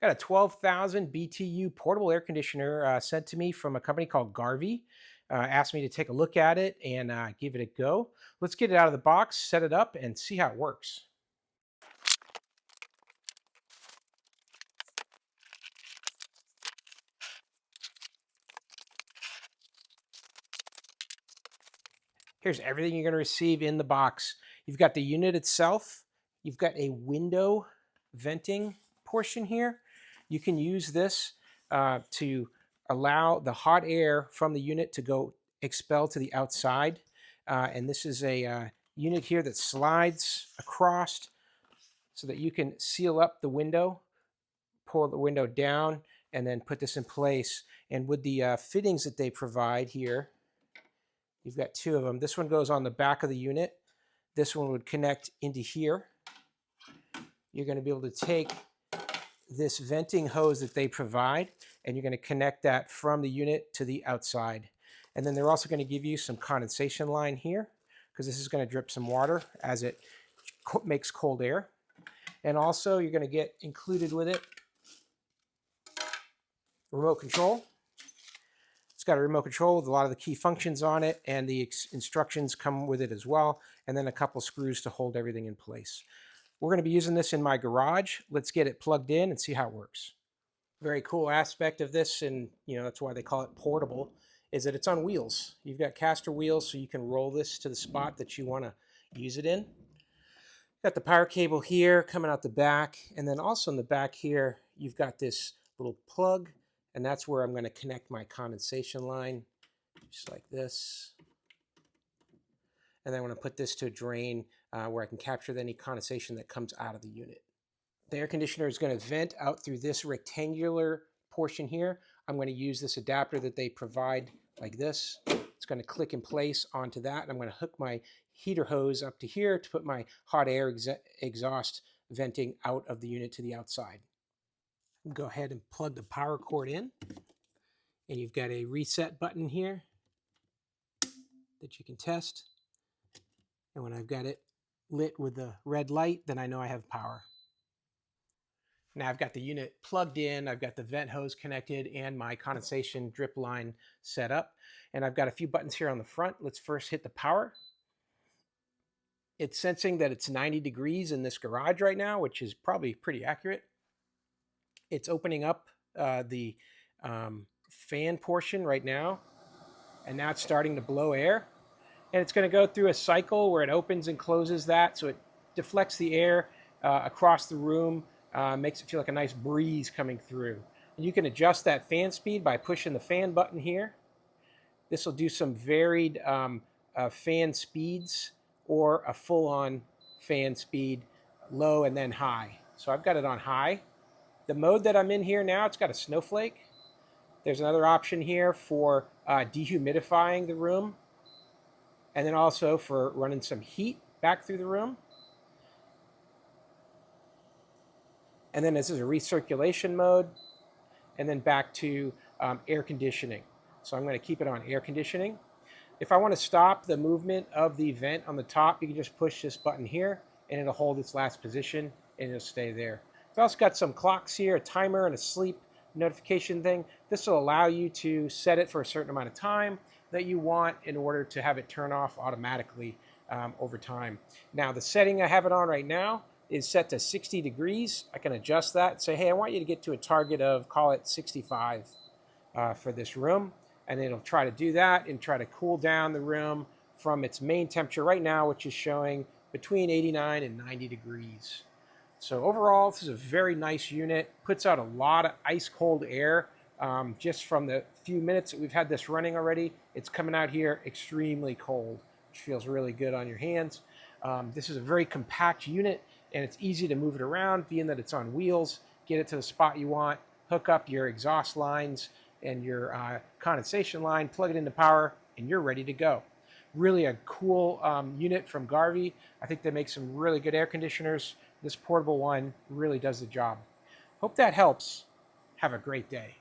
Got a 12,000 BTU portable air conditioner sent to me from a company called GARVEE. Asked me to take a look at it and give it a go. Let's get it out of the box, set it up, and see how it works. Here's everything you're going to receive in the box. You've got the unit itself. You've got a window venting portion here. You can use this to allow the hot air from the unit to go expel to the outside. And this is a unit here that slides across so that you can seal up the window, pull the window down, and then put this in place. And with the fittings that they provide here, you've got two of them. This one goes on the back of the unit. This one would connect into here. You're going to be able to take this venting hose that they provide, and you're going to connect that from the unit to the outside. And then they're also going to give you some condensation line here, because this is going to drip some water as it makes cold air. And also you're going to get included with it remote control. It's got a remote control with a lot of the key functions on it, and the instructions come with it as well, and then a couple screws to hold everything in place. We're going to be using this in my garage. Let's get it plugged in and see how it works. Very cool aspect of this, and that's why they call it portable, is that it's on wheels. You've got caster wheels, so you can roll this to the spot that you want to use it in. Got the power cable here coming out the back, and then also in the back here, you've got this little plug, and that's where I'm going to connect my condensation line, just like this. And then I'm going to put this to a drain where I can capture any condensation that comes out of the unit. The air conditioner is going to vent out through this rectangular portion here. I'm going to use this adapter that they provide like this. It's going to click in place onto that, and I'm going to hook my heater hose up to here to put my hot air exhaust venting out of the unit to the outside. Go ahead and plug the power cord in, and you've got a reset button here that you can test. And when I've got it lit with the red light, then I know I have power. Now I've got the unit plugged in, I've got the vent hose connected, and my condensation drip line set up. And I've got a few buttons here on the front. Let's first hit the power. It's sensing that it's 90 degrees in this garage right now, which is probably pretty accurate. It's opening up the fan portion right now, and now it's starting to blow air. And it's going to go through a cycle where it opens and closes that, so it deflects the air across the room, makes it feel like a nice breeze coming through. And you can adjust that fan speed by pushing the fan button here. This will do some varied fan speeds, or a full-on fan speed, low and then high. So I've got it on high. The mode that I'm in here now, it's got a snowflake. There's another option here for dehumidifying the room, and then also for running some heat back through the room. And then this is a recirculation mode, and then back to air conditioning. So I'm going to keep it on air conditioning. If I want to stop the movement of the vent on the top, you can just push this button here, and it'll hold its last position, and it'll stay there. I've also got some clocks here, a timer and a sleep notification thing. This will allow you to set it for a certain amount of time that you want in order to have it turn off automatically over time. Now, the setting I have it on right now is set to 60 degrees. I can adjust that and say, hey, I want you to get to a target of, call it 65 for this room. And it'll try to do that and try to cool down the room from its main temperature right now, which is showing between 89 and 90 degrees. So overall, this is a very nice unit. Puts out a lot of ice cold air. Just from the few minutes that we've had this running already, it's coming out here extremely cold, which feels really good on your hands. This is a very compact unit, and it's easy to move it around, being that it's on wheels. Get it to the spot you want, hook up your exhaust lines and your condensation line, plug it into power, and you're ready to go. Really a cool unit from GARVEE. I think they make some really good air conditioners. This portable one really does the job. Hope that helps. Have a great day.